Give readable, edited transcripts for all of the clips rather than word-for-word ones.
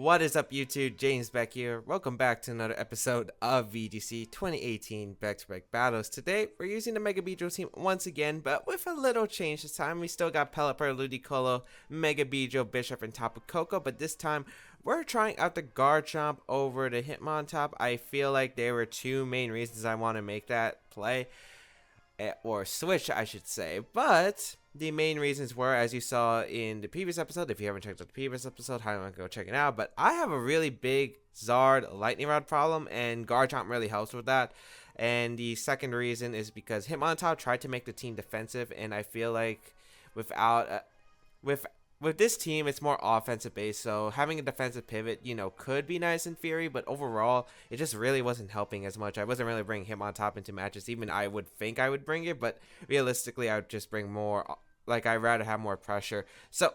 What is up, YouTube? James Beck here. Welcome back to another episode of VGC 2018 Baek Battles. Today, we're using the Mega Beedrill team once again, but with a little change this time. We still got Pelipper, Ludicolo, Mega Beedrill, Bishop, and Tapu Koko, but this time, we're trying out the Garchomp over the Hitmontop. I feel like there were two main reasons I want to make that play, or switch, I should say, but the main reasons were, as you saw in the previous episode. If you haven't checked out the previous episode, highly recommend go check it out. But I have a really big Zard Lightning Rod problem, and Garchomp really helps with that. And the second reason is because Hitmontop tried to make the team defensive, and I feel like without with this team, it's more offensive based. So having a defensive pivot, could be nice in theory, but overall, it just really wasn't helping as much. I wasn't really bringing Hitmontop into matches. Even I would think I would bring it, but realistically, I would just bring more. Like, I'd rather have more pressure. So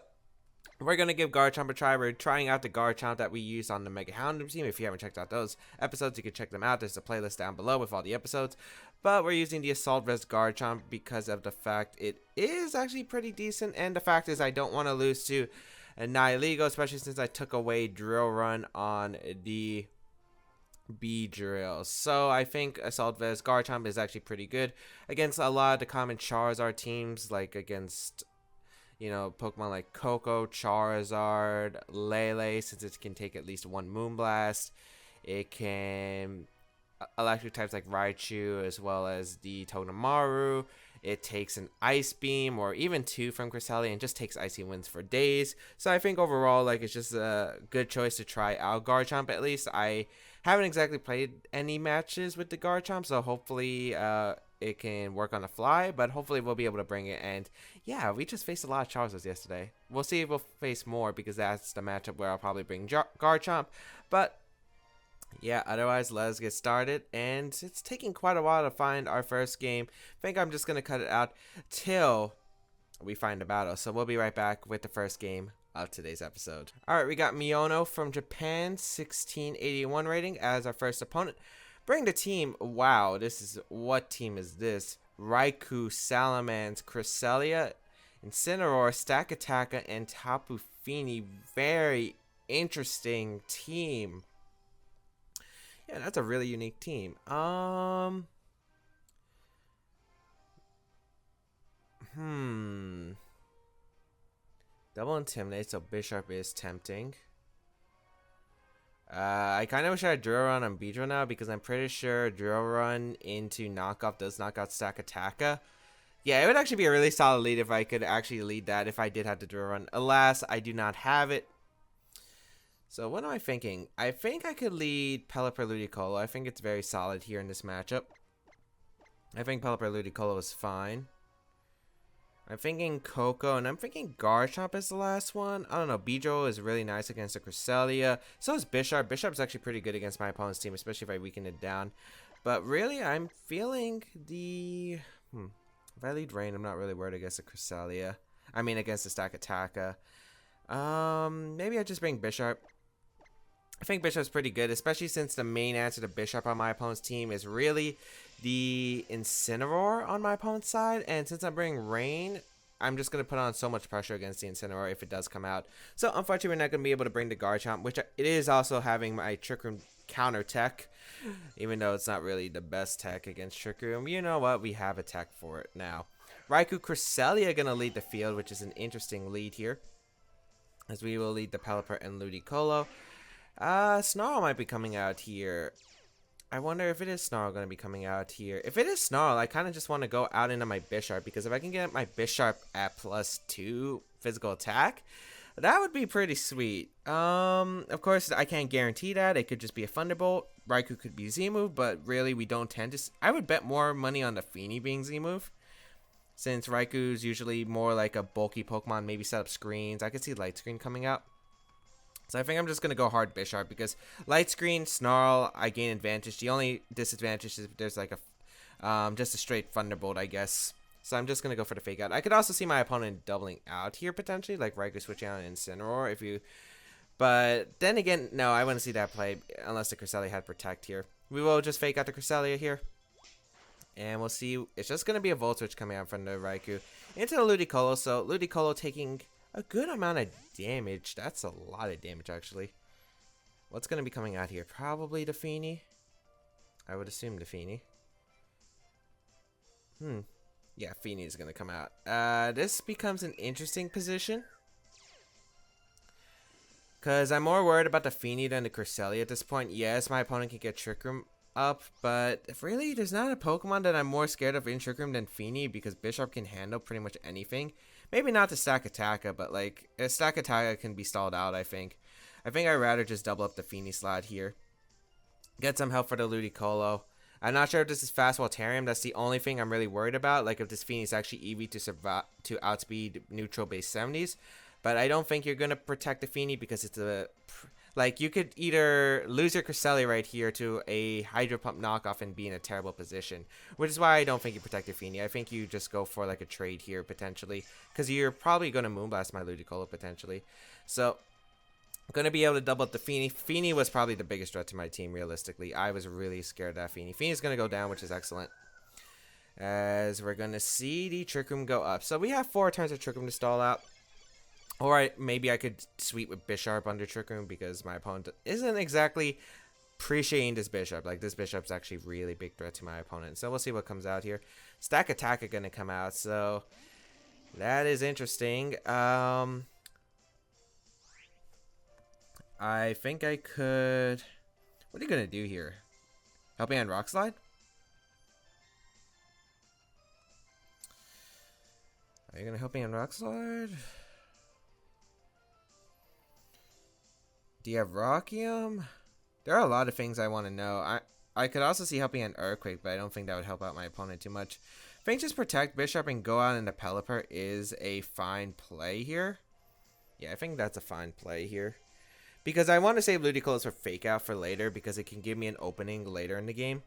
we're going to give Garchomp a try. We're trying out the Garchomp that we used on the Mega Houndoom team. If you haven't checked out those episodes, you can check them out. There's a playlist down below with all the episodes. But we're using the Assault Vest Garchomp because of the fact it is actually pretty decent. And the fact is I don't want to lose to Nihilego, especially since I took away Drill Run on the Beedrill. So I think Assault Vest Garchomp is actually pretty good against a lot of the common Charizard teams, like against Pokemon like Koko, Charizard, Lele, since it can take at least one Moonblast. It can electric types like Raichu, as well as the Togedemaru. It takes an Ice Beam or even two from Cresselia and just takes Icy Winds for days. So I think overall, like, it's just a good choice to try out Garchomp at least. I haven't exactly played any matches with the Garchomp, so hopefully it can work on the fly, but hopefully we'll be able to bring it. And yeah, we just faced a lot of Charizards yesterday. We'll see if we'll face more, because that's the matchup where I'll probably bring Garchomp. But yeah, otherwise, let's get started. And it's taking quite a while to find our first game. I think I'm just going to cut it out till we find a battle. So we'll be right back with the first game of today's episode. Alright, we got Miyono from Japan, 1681 rating as our first opponent. Bring the team. Wow, what team is this? Raikou, Salamence, Cresselia, Incineroar, Stakataka, and Tapu Fini. Very interesting team. Yeah, that's a really unique team. Double Intimidate, so Bishop is tempting. I kind of wish I had Drill Run on Beedrill now, because I'm pretty sure Drill Run into knockoff does knock out Stakataka. Yeah, it would actually be a really solid lead if I could actually lead that, if I did have the Drill Run. Alas, I do not have it. So what am I thinking? I think I could lead Pelipper Ludicolo. I think it's very solid here in this matchup. I think Pelipper Ludicolo is fine. I'm thinking Koko, and I'm thinking Garchomp is the last one. I don't know. Beedrill is really nice against the Cresselia. So is Bishop. Bishop's actually pretty good against my opponent's team, especially if I weaken it down. But really, I'm feeling the... If I lead Rain, I'm not really worried against the Cresselia. I mean, against the Stakataka. Maybe I just bring Bishop. I think Bishop's pretty good, especially since the main answer to Bishop on my opponent's team is really the Incineroar on my opponent's side. And since I'm bringing Rain, I'm just going to put on so much pressure against the Incineroar if it does come out. So unfortunately, we're not going to be able to bring the Garchomp, which it is also having my Trick Room counter tech, even though it's not really the best tech against Trick Room. You know what? We have a tech for it now. Raikou, Cresselia going to lead the field, which is an interesting lead here, as we will lead the Pelipper and Ludicolo. Snarl might be coming out here. I wonder if it is Snarl going to be coming out here. If it is Snarl, I kind of just want to go out into my Bisharp, because if I can get my Bisharp at +2 physical attack, that would be pretty sweet. Of course, I can't guarantee that. It could just be a Thunderbolt. Raikou could be Z-move, but really we don't tend to... I would bet more money on the Fini being Z-move, since Raikou's usually more like a bulky Pokemon, maybe set up screens. I could see Light Screen coming out. So I think I'm just going to go hard Bisharp, because Light Screen, Snarl, I gain advantage. The only disadvantage is if there's like a just a straight Thunderbolt, I guess. So I'm just going to go for the Fake Out. I could also see my opponent doubling out here potentially, like Raikou switching out Incineroar if you... But then again, no, I wouldn't see that play unless the Cresselia had Protect here. We will just Fake Out the Cresselia here. And we'll see. It's just going to be a Volt Switch coming out from the Raikou into the Ludicolo. So Ludicolo taking a good amount of damage. That's a lot of damage, actually. What's going to be coming out here? Probably the Feeny. I would assume the Feeny. Yeah, Feeny is going to come out. This becomes an interesting position. Because I'm more worried about the Feeny than the Cresselia at this point. Yes, my opponent can get Trick Room up, but really, there's not a Pokemon that I'm more scared of in Trick Room than Feeny, because Bisharp can handle pretty much anything. Maybe not the Stack Attacka, but like, a Stack Attacka can be stalled out, I think. I think I'd rather just double up the Feeny slot here. Get some help for the Ludicolo. I'm not sure if this is Fast Voltarium. That's the only thing I'm really worried about. Like, if this Feeny is actually EV to survive, to outspeed neutral base 70s. But I don't think you're going to protect the Feeny because it's a... Like, you could either lose your Cresselia right here to a Hydro Pump knockoff and be in a terrible position. Which is why I don't think you protect your Feeny. I think you just go for, like, a trade here, potentially. Because you're probably going to Moonblast my Ludicolo, potentially. So, I'm going to be able to double up the Feeny. Feeny was probably the biggest threat to my team, realistically. I was really scared of that Feeny. Feeny's going to go down, which is excellent. As we're going to see the Trick Room go up. So, we have 4 turns of Trick Room to stall out. Or maybe I could sweep with Bisharp under Trick Room because my opponent isn't exactly appreciating this Bisharp. Like, this Bisharp's actually really big threat to my opponent. So we'll see what comes out here. Stack Attack are going to come out. So that is interesting. I think I could... What are you going to do here? Help me on Rock Slide? Are you going to help me on Rock Slide? Do you have Rockium? There are a lot of things I want to know. I could also see helping an Earthquake, but I don't think that would help out my opponent too much. I think just protect Bisharp and go out into Pelipper is a fine play here. Yeah, I think that's a fine play here. Because I want to save Ludicolo for Fake Out for later because it can give me an opening later in the game.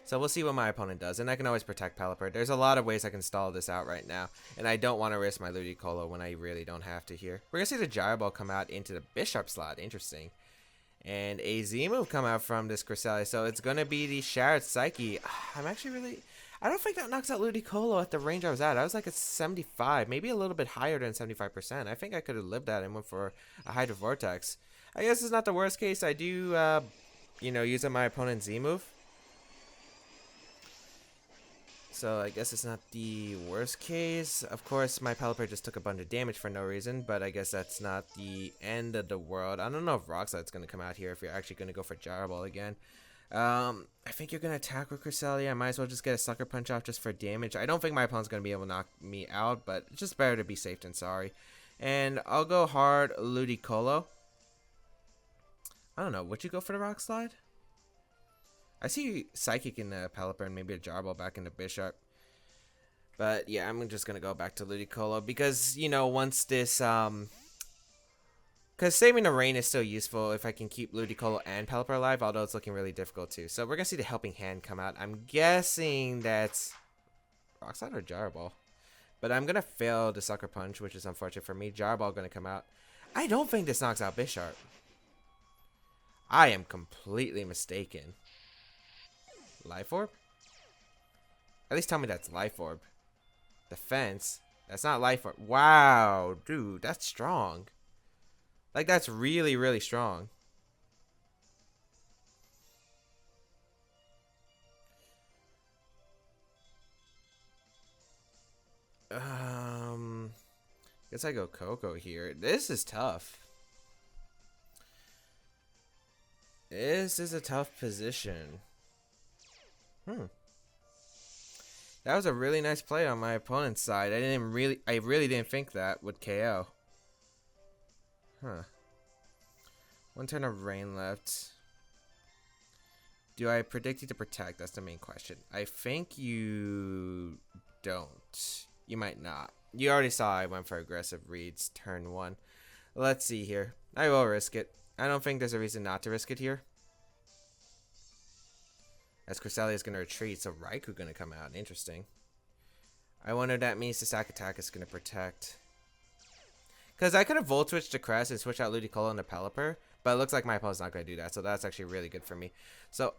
So we'll see what my opponent does. And I can always protect Pelipper. There's a lot of ways I can stall this out right now. And I don't want to risk my Ludicolo when I really don't have to here. We're going to see the Gyro Ball come out into the Bisharp slot. Interesting. And a Z-move come out from this Cresselia. So it's going to be the Shattered Psyche. I'm actually really... I don't think that knocks out Ludicolo at the range I was at. I was like at 75. Maybe a little bit higher than 75%. I think I could have lived that and went for a Hydro Vortex. I guess it's not the worst case. I do, use up my opponent's Z-move. So I guess it's not the worst case. Of course, my Pelipper just took a bunch of damage for no reason, but I guess that's not the end of the world. I don't know if Rock Slide's going to come out here if you're actually going to go for Gyro Ball again. I think you're going to attack with Cresselia. I might as well just get a Sucker Punch off just for damage. I don't think my opponent's going to be able to knock me out, but it's just better to be safe than sorry. And I'll go hard Ludicolo. I don't know. Would you go for the Rock Slide? I see Psychic in the Pelipper and maybe a Gyro Ball back into Bisharp. But yeah, I'm just going to go back to Ludicolo because, once this... Because saving the rain is still useful if I can keep Ludicolo and Pelipper alive, although it's looking really difficult too. So we're going to see the Helping Hand come out. I'm guessing that's Rock Slide or Gyro Ball. But I'm going to fail the Sucker Punch, which is unfortunate for me. Gyro Ball going to come out. I don't think this knocks out Bisharp. I am completely mistaken. Life Orb? At least tell me that's Life Orb. Defense? That's not Life Orb. Wow, dude, that's strong. Like, that's really, really strong. Guess I go Coco here. This is tough. This is a tough position. That was a really nice play on my opponent's side. I really didn't think that would KO. One turn of rain left. Do I predict you to protect? That's the main question. I think you don't. You might not. You already saw I went for aggressive reads turn 1. Let's see here. I will risk it. I don't think there's a reason not to risk it here. As Cresselia is going to retreat, so Raikou going to come out. Interesting. I wonder if that means the Stack Attack is going to protect. Because I could have Volt Switched to Crest and switch out Ludicolo into Pelipper, but it looks like my opponent's not going to do that, so that's actually really good for me. So,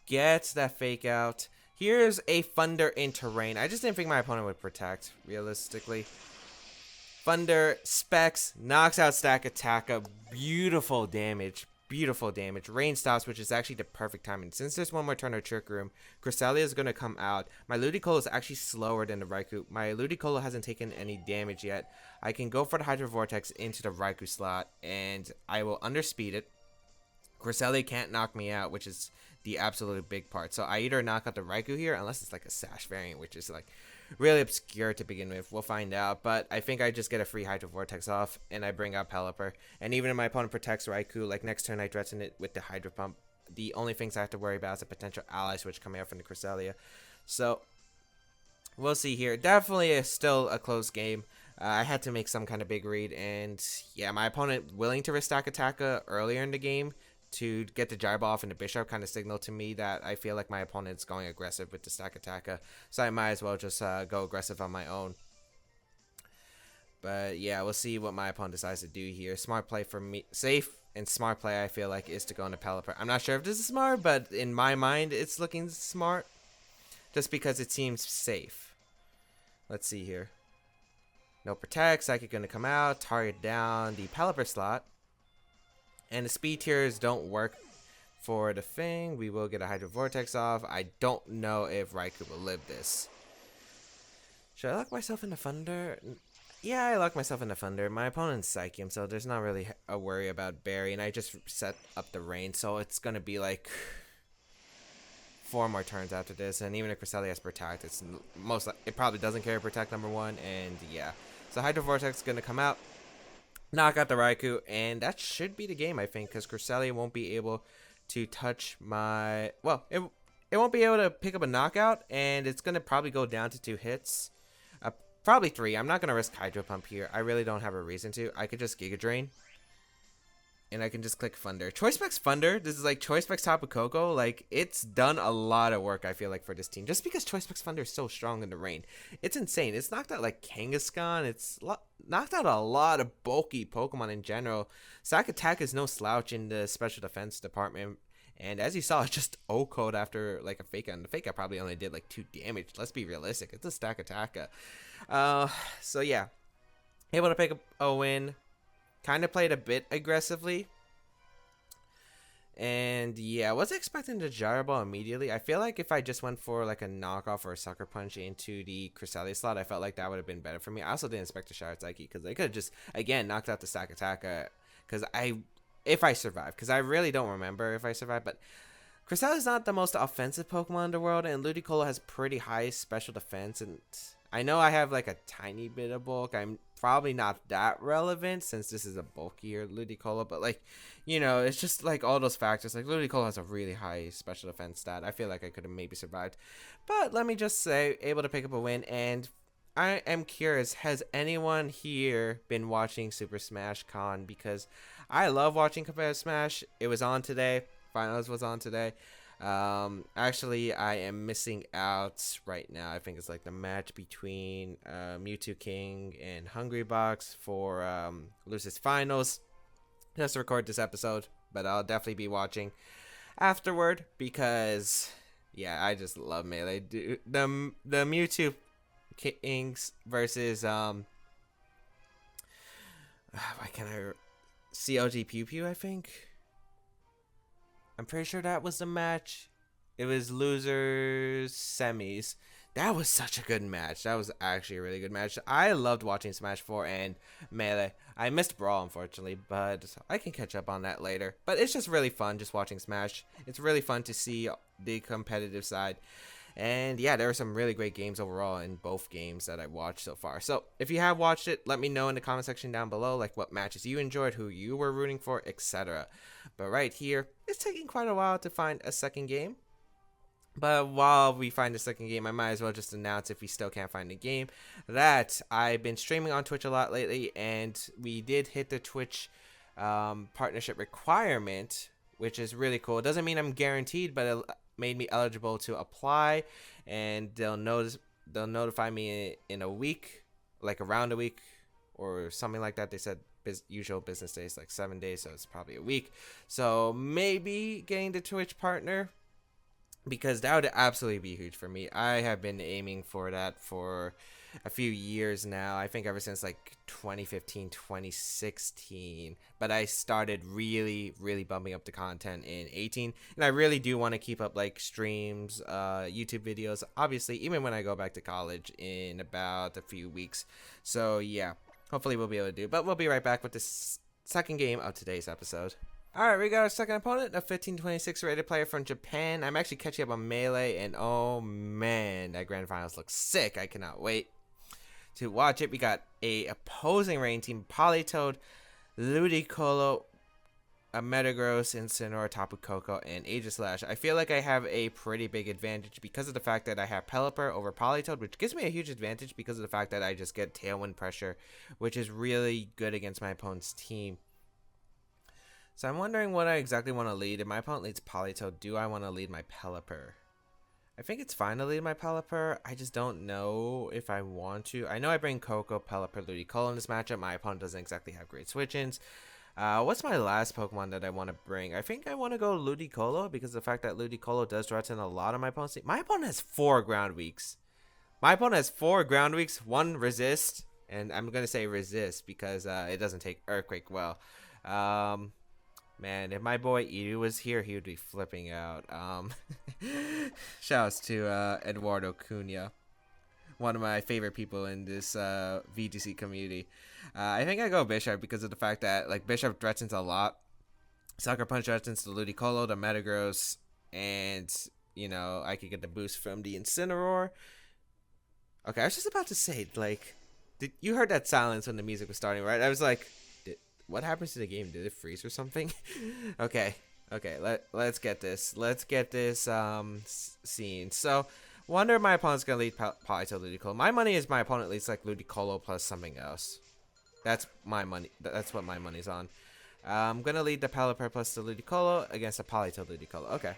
gets that Fake Out. Here's a Thunder into Rain. I just didn't think my opponent would protect, realistically. Thunder, Specs, knocks out Stack Attacker. Beautiful damage. Beautiful damage. Rain stops, which is actually the perfect timing. Since there's one more turn of Trick Room, Cresselia is going to come out. My Ludicolo is actually slower than the Raikou. My Ludicolo hasn't taken any damage yet. I can go for the Hydro Vortex into the Raikou slot, and I will underspeed it. Cresselia can't knock me out, which is the absolute big part. So I either knock out the Raikou here, unless it's like a Sash variant, which is like really obscure to begin with. We'll find out, but I think I just get a free Hydro Vortex off, and I bring out Pelipper. And even if my opponent protects Raikou, like next turn I threaten it with the Hydro Pump. The only things I have to worry about is a potential ally switch coming out from the Cresselia. So we'll see here. Definitely still a close game. I had to make some kind of big read, and yeah, my opponent willing to risk Stack Attacker earlier in the game to get the Gyro Ball off and the Bishop kind of signaled to me that I feel like my opponent's going aggressive with the Stack Attacker, so I might as well just go aggressive on my own. But yeah, we'll see what my opponent decides to do here. Smart play for me, safe and smart play I feel like is to go into Pelipper. I'm not sure if this is smart, but in my mind it's looking smart just because it seems safe. Let's see here. No protect, Psychic gonna come out, target down the Pelipper slot. And the speed tiers don't work for the thing. We will get a Hydro Vortex off. I don't know if Raikou will live this. Should I lock myself into Thunder? Yeah, I lock myself into Thunder. My opponent's Psychium, so there's not really a worry about Berry. And I just set up the rain, so it's going to be like 4 more turns after this. And even if Cresselia has Protect, it probably doesn't carry Protect number 1. And yeah, so Hydro Vortex is going to come out. Knock out the Raikou, and that should be the game, I think, because Cresselia won't be able to touch my... Well, it won't be able to pick up a knockout, and it's going to probably go down to 2 hits. Probably 3. I'm not going to risk Hydro Pump here. I really don't have a reason to. I could just Giga Drain, and I can just click Thunder. Choice Specs Thunder, this is like Choice Specs Tapu Koko. Like, it's done a lot of work, I feel like, for this team. Just because Choice Specs Thunder is so strong in the rain. It's insane. It's knocked out, like, Kangaskhan. It's knocked out a lot of bulky Pokemon in general. Stack Attack is no slouch in the Special Defense department. And as you saw, it's just O-code after, like, a Fake Out. And the Fake Out probably only did, like, 2 damage. Let's be realistic. It's a Stack Attacker. So, yeah. Able to pick up a win. Kind of played a bit aggressively. And yeah, I wasn't expecting the Gyro Ball immediately. I feel like if I just went for like a knockoff or a Sucker Punch into the Cresselia slot, I felt like that would have been better for me. I also didn't expect the Shower Psyche because they could have just, again, knocked out the Stack Attacker. If I survive. Because I really don't remember if I survived. But Cresselia is not the most offensive Pokemon in the world. And Ludicolo has pretty high special defense. And I know I have like a tiny bit of bulk. I'm probably not that relevant since this is a bulkier Ludicolo, but like, you know, it's just like all those factors. Like Ludicolo has a really high special defense stat. I feel like I could have maybe survived, but let me just say, able to pick up a win. And I am curious, has anyone here been watching Super Smash Con? Because I love watching competitive Smash. It was on today. Finals was on today. Actually, I am missing out right now. I think it's like the match between Mewtwo King and Hungrybox for Lucis Finals. Just to record this episode, but I'll definitely be watching afterward because, yeah, I just love Melee. The Mewtwo Kings versus why can't I? CLG Pew Pew, I think. I'm pretty sure that was the match. It was losers semis. That was such a good match. That was actually a really good match. I loved watching Smash 4 and Melee. I missed Brawl, unfortunately, but I can catch up on that later. But it's just really fun just watching Smash. It's really fun to see the competitive side. And yeah, there were some really great games overall in both games that I watched so far. So if you have watched it, let me know in the comment section down below, like what matches you enjoyed, who you were rooting for, etc. But right here, it's taking quite a while to find a second game. But while we find the second game, I might as well just announce, if we still can't find the game, that I've been streaming on Twitch a lot lately, and we did hit the Twitch partnership requirement, which is really cool. It doesn't mean I'm guaranteed, but it made me eligible to apply, and they'll notify me in a week, like around a week or something like that. They said usual business days, like 7 days, so it's probably a week. So maybe getting the Twitch partner, because that would absolutely be huge for me. I have been aiming for that for a few years now. I think ever since like 2015, 2016. But I started really, really bumping up the content in 18. And I really do want to keep up like streams, YouTube videos, obviously, even when I go back to college in about a few weeks. So yeah, hopefully we'll be able to do. But we'll be right back with this second game of today's episode. Alright, we got our second opponent, a 1526 rated player from Japan. I'm actually catching up on Melee, and oh man, that Grand Finals looks sick. I cannot wait to watch it. We got a opposing rain team, Politoed, Ludicolo, a Metagross, Incineroar, Tapu Koko, and Aegislash. I feel like I have a pretty big advantage because of the fact that I have Pelipper over Politoed, which gives me a huge advantage because of the fact that I just get Tailwind pressure, which is really good against my opponent's team. So I'm wondering what I exactly want to lead. If my opponent leads Politoed, do I want to lead my Pelipper? I think it's fine to lead my Pelipper. I just don't know if I want to. I know I bring Koko, Pelipper, Ludicolo in this matchup. My opponent doesn't exactly have great switch-ins. What's my last Pokemon that I want to bring? I think I want to go Ludicolo because of the fact that Ludicolo does threaten a lot of my opponent's team. My opponent has 4 ground weeks. My opponent has 4 ground weeks, 1 resist, and I'm going to say resist because it doesn't take Earthquake well. Man, if my boy Edu was here, he would be flipping out. Shouts to Eduardo Cunha, one of my favorite people in this VGC community. I think I go Bishop because of the fact that like Bishop threatens a lot. Sucker Punch threatens the Ludicolo, the Metagross, and you know I could get the boost from the Incineroar. Okay, I was just about to say, like, you heard that silence when the music was starting, right? I was like, what happens to the game? Did it freeze or something? Okay, let's get this. Let's get this scene. So, wonder if my opponent's gonna lead Politoed, Ludicolo. My money is my opponent leads like Ludicolo plus something else. That's my money. That's what my money's on. I'm gonna lead the Pelipper plus the Ludicolo against the Politoed Ludicolo. Okay.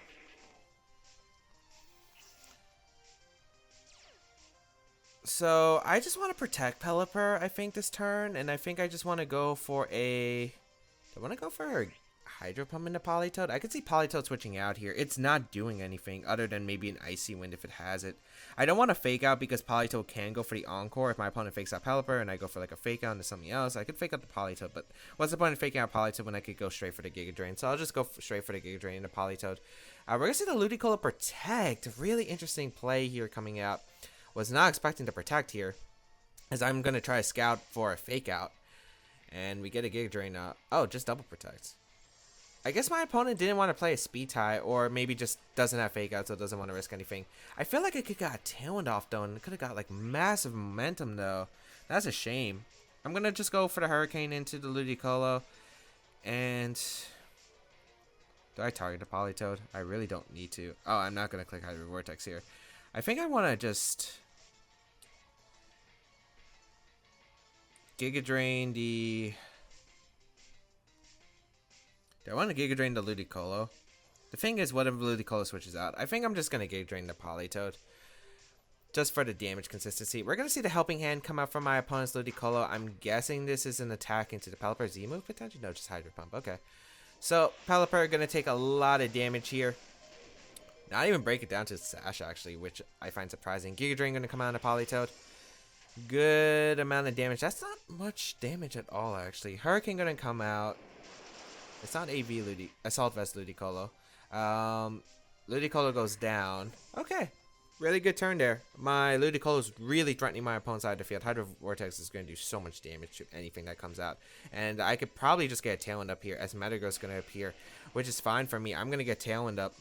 So, I just want to protect Pelipper, I think, this turn. And I think I just want to go for a... Do I want to go for a Hydro Pump into Politoed? I could see Politoed switching out here. It's not doing anything other than maybe an Icy Wind if it has it. I don't want to fake out because Politoed can go for the Encore. If my opponent fakes out Pelipper and I go for like a fake out into something else, I could fake out the Politoed. But what's the point of faking out Politoed when I could go straight for the Giga Drain? So I'll just go straight for the Giga Drain into Politoed. We're going to see the Ludicolo Protect. Really interesting play here coming out. Was not expecting to protect here, as I'm going to try to scout for a fake out. And we get a Giga Drain. Oh, just double protects. I guess my opponent didn't want to play a speed tie, or maybe just doesn't have fake out, so doesn't want to risk anything. I feel like I could have got Tailwind off though, and could have got like massive momentum though. That's a shame. I'm going to just go for the Hurricane into the Ludicolo. And do I target the Politoed? I really don't need to. Oh, I'm not going to click Hydro Vortex here. I think I want to just Giga Drain the... Do I want to Giga Drain the Ludicolo? The thing is, whatever Ludicolo switches out, I think I'm just going to Giga Drain the Politoed. Just for the damage consistency. We're going to see the Helping Hand come out from my opponent's Ludicolo. I'm guessing this is an attack into the Pelipper Z-move potentially? No, just Hydro Pump. Okay. So, Pelipper going to take a lot of damage here. Not even break it down to Sash, actually, which I find surprising. Giga Drain going to come out on a Politoed. Good amount of damage. That's not much damage at all, actually. Hurricane going to come out. It's not Assault Vest Ludicolo. Ludicolo goes down. Okay. Really good turn there. My Ludicolo is really threatening my opponent's side of the field. Hydro Vortex is going to do so much damage to anything that comes out. And I could probably just get a Tailwind up here as Metagross is going to appear, which is fine for me. I'm going to get Tailwind up.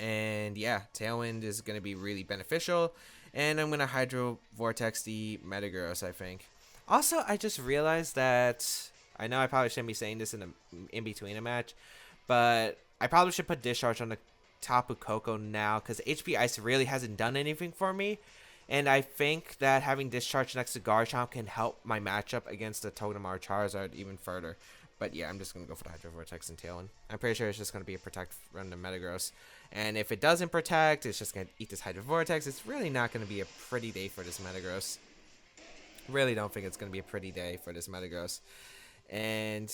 And yeah, Tailwind is going to be really beneficial. And I'm going to Hydro Vortex the Metagross, I think. Also, I just realized that... I know I probably shouldn't be saying this in between a match, but I probably should put Discharge on the Tapu Koko now because HP Ice really hasn't done anything for me. And I think that having Discharge next to Garchomp can help my matchup against the Togedemaru Charizard even further. But yeah, I'm just going to go for the Hydro Vortex and Tailwind. I'm pretty sure it's just going to be a Protect from the Metagross. And if it doesn't Protect, it's just going to eat this Hydro Vortex. It's really not going to be a pretty day for this Metagross. Really don't think it's going to be a pretty day for this Metagross. And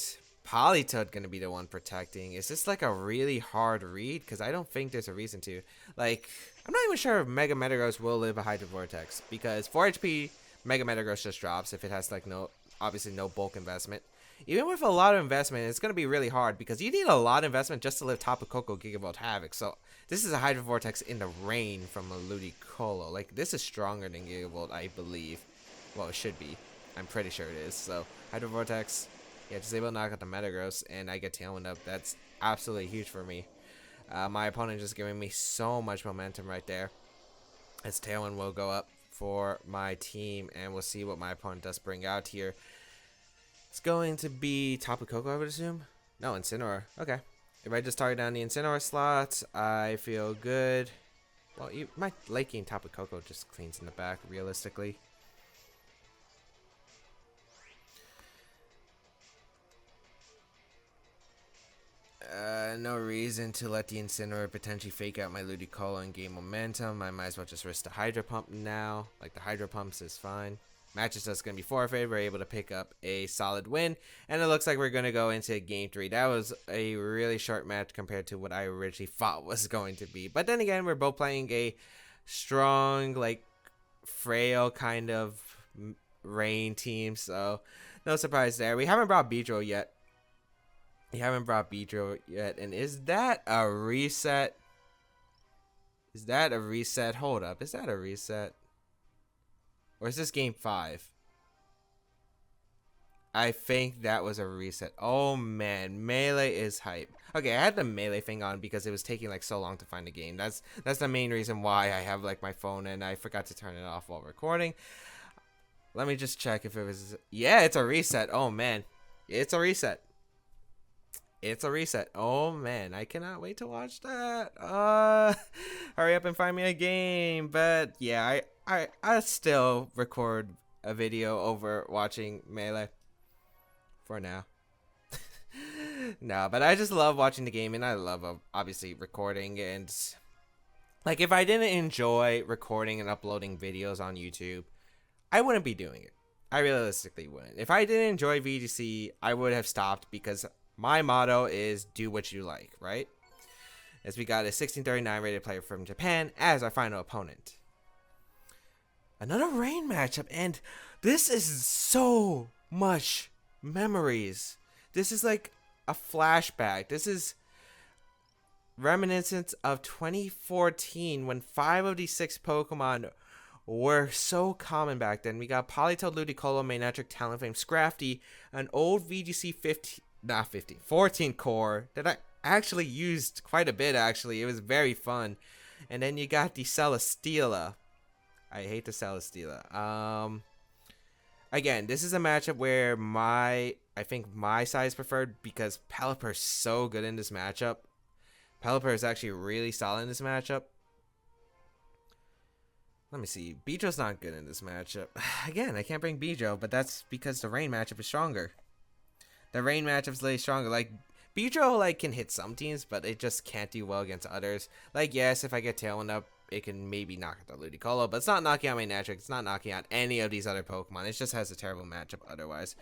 Politoed gonna be the one protecting? Is this like a really hard read? Because I don't think there's a reason to. Like, I'm not even sure if Mega Metagross will live a Hydro Vortex, because 4 HP Mega Metagross just drops if it has like obviously no bulk investment. Even with a lot of investment, it's gonna be really hard because you need a lot of investment just to live Tapu Koko Gigavolt Havoc. So this is a Hydro Vortex in the rain from a Ludicolo. Like, this is stronger than Gigavolt, I believe. Well, it should be. I'm pretty sure it is. So Hydro Vortex. Yeah, just able to knock out the Metagross, and I get Tailwind up. That's absolutely huge for me. My opponent just giving me so much momentum right there. As Tailwind will go up for my team, and we'll see what my opponent does bring out here. It's going to be Tapu Koko, I would assume. No, Incineroar. Okay. If I just target down the Incineroar slot, I feel good. Well, my late game Tapu Koko just cleans in the back, realistically. No reason to let the Incineroar potentially fake out my Ludicolo and gain momentum. I might as well just risk the Hydro Pump now. Like, the Hydro Pumps is fine. Matches us going to be forfeited. We're able to pick up a solid win. And it looks like we're going to go into Game 3. That was a really short match compared to what I originally thought was going to be. But then again, we're both playing a strong, like, frail kind of rain team. So, no surprise there. We haven't brought Beedrill yet. And is that a reset? Is that a reset? Hold up. Is that a reset? Or is this game 5? I think that was a reset. Oh man, Melee is hype. Okay, I had the Melee thing on because it was taking like so long to find the game. That's the main reason why I have like my phone and I forgot to turn it off while recording. Let me just check if it was... Yeah, it's a reset. Oh man, it's a reset. It's a reset. Oh man, I cannot wait to watch that. Hurry up and find me a game. But yeah, I still record a video over watching Melee for now. No, but I just love watching the game, and I love obviously recording. And like, if I didn't enjoy recording and uploading videos on YouTube, I wouldn't be doing it. I realistically wouldn't. If I didn't enjoy VGC, I would have stopped, because my motto is do what you like, right? As we got a 1639 rated player from Japan as our final opponent. Another rain matchup, and this is so much memories. This is like a flashback. This is reminiscence of 2014 when 5 of these 6 Pokemon were so common back then. We got Politoed, Ludicolo, Manectric, Talonflame, Scrafty, an old VGC 14 core that I actually used quite a bit, actually. It was very fun. And then you got the Celesteela. I hate the Celesteela. Again, this is a matchup where I think my side is preferred because Pelipper is so good in this matchup. Pelipper is actually really solid in this matchup. Let me see. Beedrill's not good in this matchup. Again, I can't bring Beedrill, but that's because the rain matchup is stronger. The rain matchup's really stronger. Like, Beedrill, like, can hit some teams, but it just can't do well against others. Like, yes, if I get Tailwind up, it can maybe knock out the Ludicolo, but it's not knocking out my Manectric. It's not knocking out any of these other Pokemon. It just has a terrible matchup otherwise.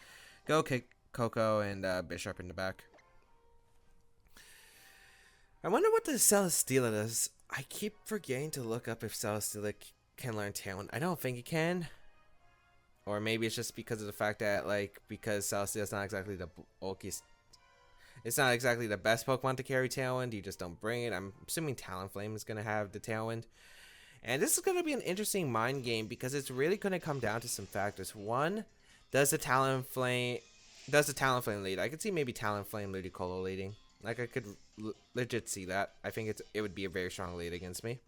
Go kick Koko and Bishop in the back. I wonder what the Celesteela does. I keep forgetting to look up if Celesteela can learn Tailwind. I don't think it can. Or maybe it's just because of the fact that, like, because Celesteela's not exactly the bulkiest. It's not exactly the best Pokemon to carry Tailwind. You just don't bring it. I'm assuming Talonflame is going to have the Tailwind. And this is going to be an interesting mind game because it's really going to come down to some factors. One, does the Talonflame lead? I could see maybe Talonflame Ludicolo leading. Like, I could legit see that. I think it would be a very strong lead against me.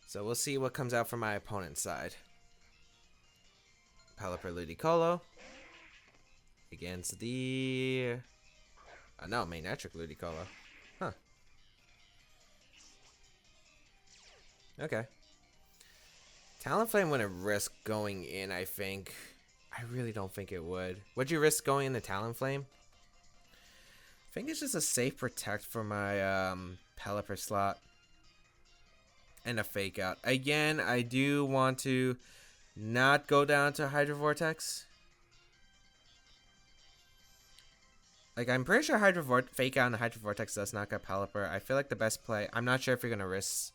So we'll see what comes out from my opponent's side. Pelipper Ludicolo against the no, Manectric Ludicolo. Huh. Okay. Talonflame wouldn't risk going in, I think. I really don't think it would. Would you risk going in the Talonflame? I think it's just a safe protect for my Pelipper slot. And a fake out. Again, I do want to not go down to Hydro Vortex. Like, I'm pretty sure Fake Out and Hydro Vortex does knock out Pelipper. I feel like the best play, I'm not sure if you're going to risk,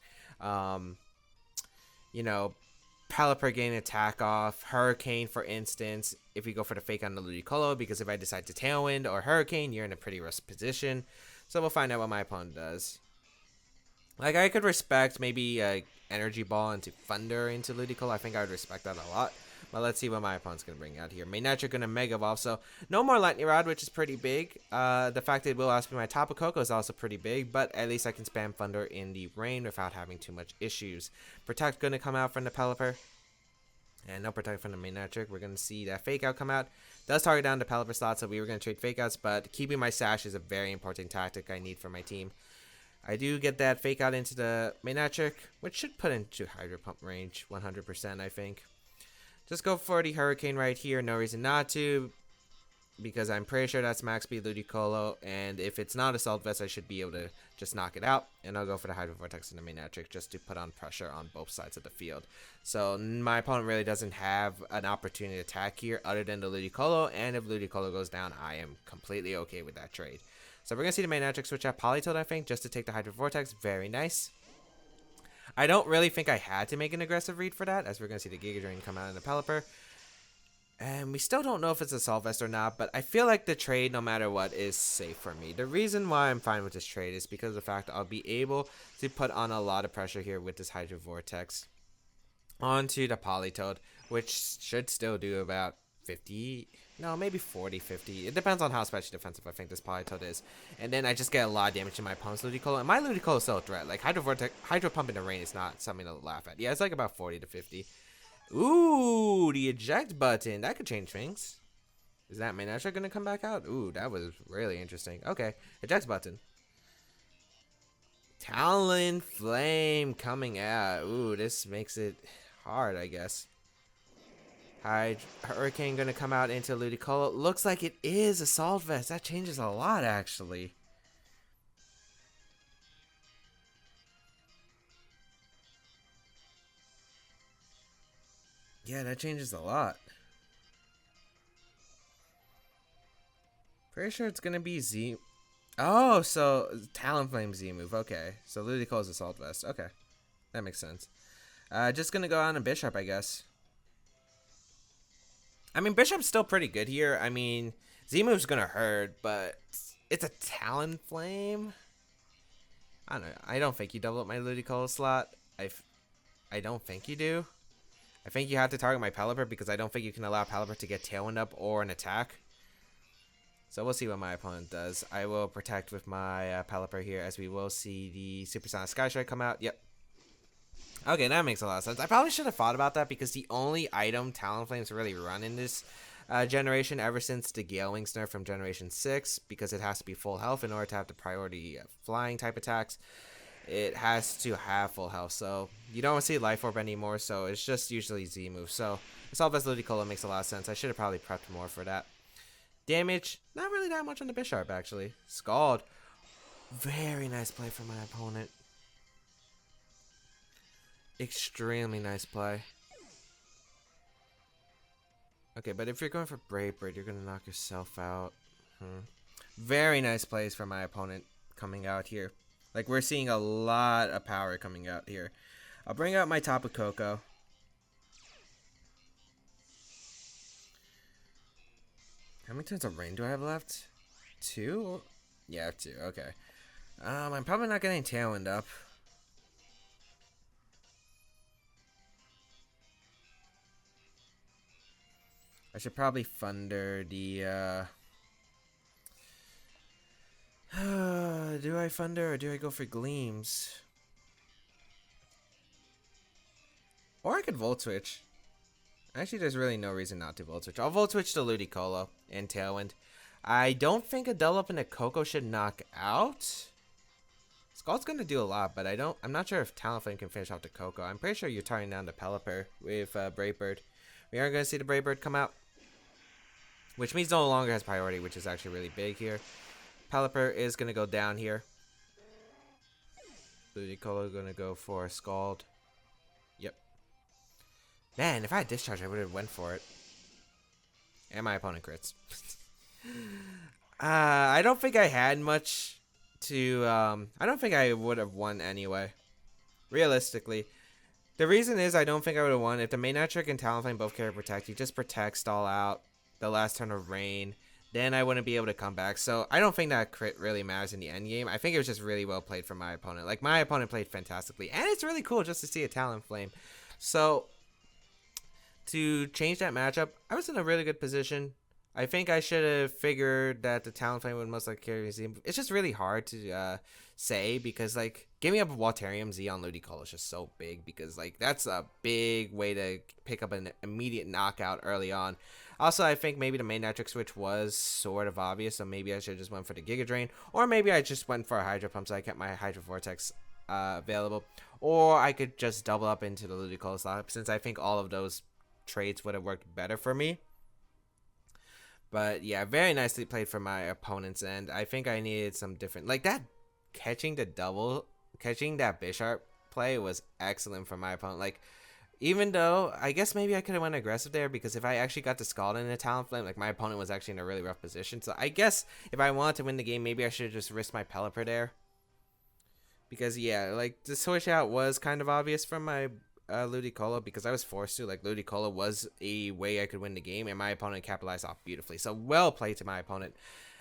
you know, Pelipper getting attack off, Hurricane, for instance, if you go for the Fake Out on the Ludicolo, because if I decide to Tailwind or Hurricane, you're in a pretty risky position. So we'll find out what my opponent does. Like, I could respect maybe Energy Ball into Thunder into Ludicolo. I think I would respect that a lot. But let's see what my opponent's going to bring out here. Maynatra going to Mega Evolve, so no more Lightning Rod, which is pretty big. The fact that it will also be my Tapu Koko is also pretty big, but at least I can spam Thunder in the rain without having too much issues. Protect going to come out from the Pelipper. And no Protect from the Maynatra. We're going to see that Fake Out come out. Does target down the Pelipper slot, so we were going to trade Fake Outs, but keeping my Sash is a very important tactic I need for my team. I do get that Fake Out into the Maynatra, which should put into Hydro Pump range 100%, I think. Just go for the Hurricane right here. No reason not to, because I'm pretty sure that's max speed Ludicolo, and if it's not Assault Vest, I should be able to just knock it out, and I'll go for the Hydro Vortex and the Maynatra just to put on pressure on both sides of the field. So my opponent really doesn't have an opportunity to attack here other than the Ludicolo, and if Ludicolo goes down, I am completely okay with that trade. So we're going to see the Maynatra switch out Politoed, I think, just to take the Hydro Vortex. Very nice. I don't really think I had to make an aggressive read for that, as we're going to see the Giga Drain come out in the Pelipper. And we still don't know if it's a Assault Vest or not, but I feel like the trade, no matter what, is safe for me. The reason why I'm fine with this trade is because of the fact that I'll be able to put on a lot of pressure here with this Hydro Vortex onto the Politoed, which should still do about 50, no, maybe 40, 50. It depends on how special defensive I think this Politoed is. And then I just get a lot of damage to my opponent's Ludicolo. And my Ludicolo is still a threat. Like, Hydro Pump in the rain is not something to laugh at. Yeah, it's like about 40 to 50. Ooh, the eject button. That could change things. Is that Maynatra going to come back out? Ooh, that was really interesting. Okay, eject button. Talon Flame coming out. Ooh, this makes it hard, I guess. Hurricane going to come out into Ludicolo. Looks like it is Assault Vest. That changes a lot, actually. Yeah, that changes a lot. Pretty sure it's going to be Z. Oh, so Talonflame Z move. Okay. So Ludicolo's Assault Vest. Okay. That makes sense. Just going to go on a Bishop, I guess. I mean, Bishop's still pretty good here. I mean, Z-move's gonna hurt, but it's a Talonflame. I don't know. I don't think you double up my Ludicolo slot. I don't think you do. I think you have to target my Pelipper because I don't think you can allow Pelipper to get Tailwind up or an attack. So we'll see what my opponent does. I will protect with my Pelipper here, as we will see the Supersonic Sky Strike come out. Yep. Okay, that makes a lot of sense. I probably should have thought about that because the only item Talonflames really run in this generation ever since the Gale Wings nerf from Generation 6, because it has to be full health in order to have the priority flying type attacks. It has to have full health, so you don't see Life Orb anymore, so it's just usually Z move. So Assault Vest Ludicolo makes a lot of sense. I should have probably prepped more for that. Damage, not really that much on the Bisharp, actually. Scald, very nice play from my opponent. Extremely nice play. Okay, but if you're going for Brave Bird, you're going to knock yourself out. Very nice plays from my opponent coming out here. Like, we're seeing a lot of power coming out here. I'll bring out my Tapu Koko. How many turns of rain do I have left? 2? Yeah, 2. Okay. I'm probably not getting Tailwind up. I should probably Thunder the, do I Thunder or do I go for Gleams? Or I could Volt Switch. Actually, there's really no reason not to Volt Switch. I'll Volt Switch to Ludicolo and Tailwind. I don't think a double up in a Koko should knock out. Scald's gonna do a lot, but I'm not sure if Talonflame can finish off the Koko. I'm pretty sure you're targeting down the Pelipper with Brave Bird. We are gonna see the Brave Bird come out, which means no longer has priority, which is actually really big here. Pelipper is gonna go down here. Ludicolo gonna go for Scald. Yep. Man, if I had Discharge, I would have went for it. And my opponent crits. I don't think I had much to. I don't think I would have won anyway. Realistically, the reason is I don't think I would have won if the main trick and Talonflame both carry protect. You just protect, stall out the last turn of rain. Then I wouldn't be able to come back. So I don't think that crit really matters in the end game. I think it was just really well played from my opponent. Like, my opponent played fantastically, and it's really cool just to see a Talonflame. So to change that matchup, I was in a really good position. I think I should have figured that the Talonflame would most likely carry Z. It's just really hard to say because, like, giving up a Walterium Z on Ludicolo is just so big because, like, that's a big way to pick up an immediate knockout early on. Also, I think maybe the main Nitric switch was sort of obvious, so maybe I should have just went for the Giga Drain, or maybe I just went for a Hydro Pump so I kept my Hydro Vortex available, or I could just double up into the Ludicolo slot since I think all of those trades would have worked better for me. But yeah, very nicely played from my opponent's end. I think I needed some different, like that catching that Bisharp play was excellent from my opponent. Like, even though I guess maybe I could have went aggressive there because if I actually got the Scald in a Talonflame, like my opponent was actually in a really rough position. So I guess if I wanted to win the game, maybe I should have just risked my Pelipper there. Because yeah, like the switch out was kind of obvious from my Ludicolo because I was forced to. Like, Ludicolo was a way I could win the game, and my opponent capitalized off beautifully. So well played to my opponent.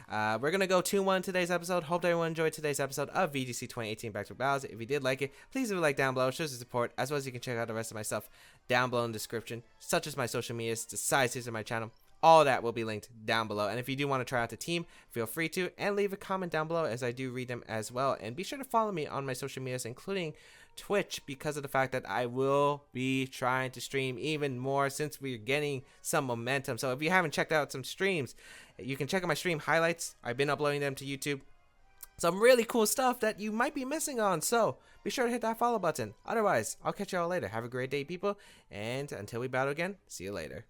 We're going to go 2-1 today's episode. Hope everyone enjoyed today's episode of VGC 2018 Back to Battles. If you did like it, please leave a like down below. Show some support, as well as you can check out the rest of my stuff down below in the description, such as my social medias, the side series of my channel. All that will be linked down below. And if you do want to try out the team, feel free to, and leave a comment down below as I do read them as well. And be sure to follow me on my social medias, including Twitch, because of the fact that I will be trying to stream even more since we're getting some momentum. So if you haven't checked out some streams, you can check out my stream highlights. I've been uploading them to YouTube. Some really cool stuff that you might be missing on. So be sure to hit that follow button. Otherwise, I'll catch you all later. Have a great day, people. And until we battle again, see you later.